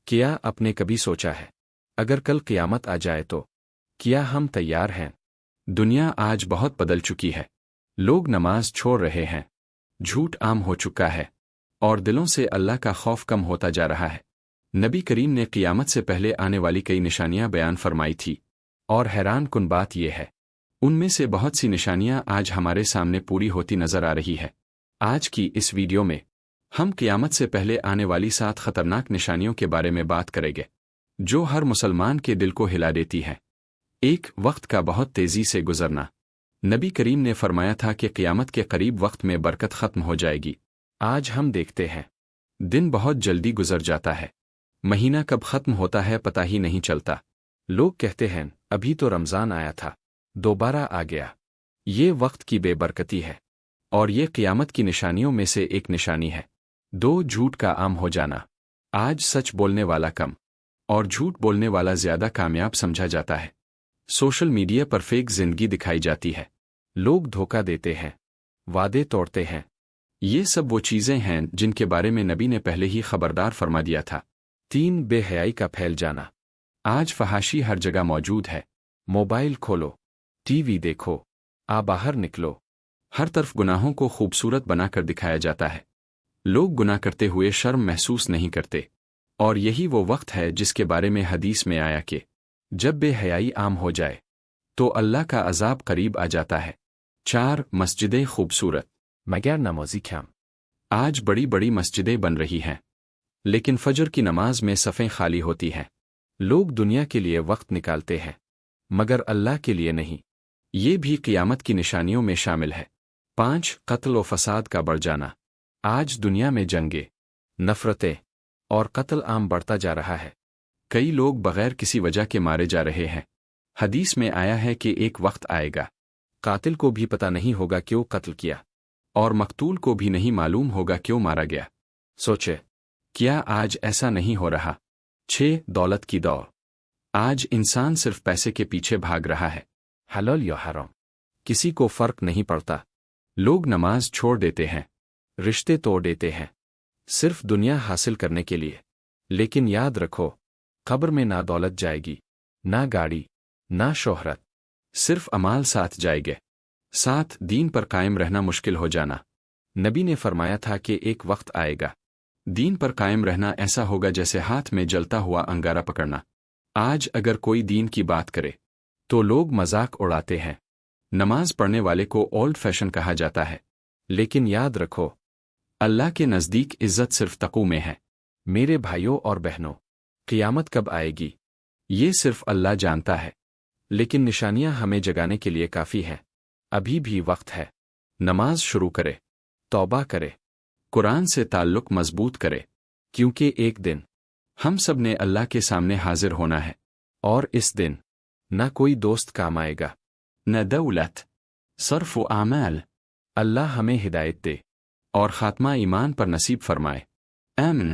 کیا آپ نے کبھی سوچا ہے اگر کل قیامت آ جائے تو کیا ہم تیار ہیں؟ دنیا آج بہت بدل چکی ہے۔ لوگ نماز چھوڑ رہے ہیں، جھوٹ عام ہو چکا ہے، اور دلوں سے اللہ کا خوف کم ہوتا جا رہا ہے۔ نبی کریم نے قیامت سے پہلے آنے والی کئی نشانیاں بیان فرمائی تھی، اور حیران کن بات یہ ہے ان میں سے بہت سی نشانیاں آج ہمارے سامنے پوری ہوتی نظر آ رہی ہے۔ آج کی اس ویڈیو میں ہم قیامت سے پہلے آنے والی 7 خطرناک نشانیوں کے بارے میں بات کریں گے جو ہر مسلمان کے دل کو ہلا دیتی ہے۔ 1 وقت کا بہت تیزی سے گزرنا۔ نبی کریم نے فرمایا تھا کہ قیامت کے قریب وقت میں برکت ختم ہو جائے گی۔ آج ہم دیکھتے ہیں دن بہت جلدی گزر جاتا ہے، مہینہ کب ختم ہوتا ہے پتہ ہی نہیں چلتا۔ لوگ کہتے ہیں ابھی تو رمضان آیا تھا، دوبارہ آ گیا۔ یہ وقت کی بے برکتی ہے، اور یہ قیامت کی نشانیوں میں سے ایک نشانی ہے۔ 2 جھوٹ کا عام ہو جانا۔ آج سچ بولنے والا کم اور جھوٹ بولنے والا زیادہ کامیاب سمجھا جاتا ہے۔ سوشل میڈیا پر فیک زندگی دکھائی جاتی ہے، لوگ دھوکہ دیتے ہیں، وعدے توڑتے ہیں۔ یہ سب وہ چیزیں ہیں جن کے بارے میں نبی نے پہلے ہی خبردار فرما دیا تھا۔ 3 بے حیائی کا پھیل جانا۔ آج فحاشی ہر جگہ موجود ہے۔ موبائل کھولو، ٹی وی دیکھو، باہر نکلو، ہر طرف گناہوں کو خوبصورت بنا کر دکھایا جاتا ہے۔ لوگ گناہ کرتے ہوئے شرم محسوس نہیں کرتے، اور یہی وہ وقت ہے جس کے بارے میں حدیث میں آیا کہ جب بے حیائی عام ہو جائے تو اللہ کا عذاب قریب آ جاتا ہے۔ 4 مسجدیں خوبصورت مگر نمازی کم۔ آج بڑی بڑی مسجدیں بن رہی ہیں، لیکن فجر کی نماز میں صفیں خالی ہوتی ہیں۔ لوگ دنیا کے لیے وقت نکالتے ہیں، مگر اللہ کے لیے نہیں۔ یہ بھی قیامت کی نشانیوں میں شامل ہے۔ 5 قتل و فساد کا بڑھ جانا۔ آج دنیا میں جنگیں، نفرتیں اور قتل عام بڑھتا جا رہا ہے۔ کئی لوگ بغیر کسی وجہ کے مارے جا رہے ہیں۔ حدیث میں آیا ہے کہ ایک وقت آئے گا قاتل کو بھی پتہ نہیں ہوگا کیوں قتل کیا، اور مقتول کو بھی نہیں معلوم ہوگا کیوں مارا گیا۔ سوچے، کیا آج ایسا نہیں ہو رہا؟ 6 دولت کی دوڑ۔ آج انسان صرف پیسے کے پیچھے بھاگ رہا ہے، حلال یا حرام کسی کو فرق نہیں پڑتا۔ لوگ نماز چھوڑ دیتے ہیں، رشتے توڑ دیتے ہیں، صرف دنیا حاصل کرنے کے لیے۔ لیکن یاد رکھو، قبر میں نہ دولت جائے گی، نہ گاڑی، نہ شہرت، صرف اعمال ساتھ جائے گے۔ 7 دین پر قائم رہنا مشکل ہو جانا۔ نبی نے فرمایا تھا کہ ایک وقت آئے گا دین پر قائم رہنا ایسا ہوگا جیسے ہاتھ میں جلتا ہوا انگارہ پکڑنا۔ آج اگر کوئی دین کی بات کرے تو لوگ مذاق اڑاتے ہیں۔ نماز پڑھنے والے کو اولڈ فیشن کہا جاتا ہے، لیکن یاد رکھو، اللہ کے نزدیک عزت صرف تقوی میں ہے۔ میرے بھائیوں اور بہنوں، قیامت کب آئے گی یہ صرف اللہ جانتا ہے، لیکن نشانیاں ہمیں جگانے کے لیے کافی ہیں۔ ابھی بھی وقت ہے۔ نماز شروع کرے، توبہ کرے، قرآن سے تعلق مضبوط کرے، کیونکہ ایک دن ہم سب نے اللہ کے سامنے حاضر ہونا ہے، اور اس دن نہ کوئی دوست کام آئے گا، نہ دولت، صرف و اعمال۔ اللہ ہمیں ہدایت دے اور خاتمہ ایمان پر نصیب فرمائے۔ آمین۔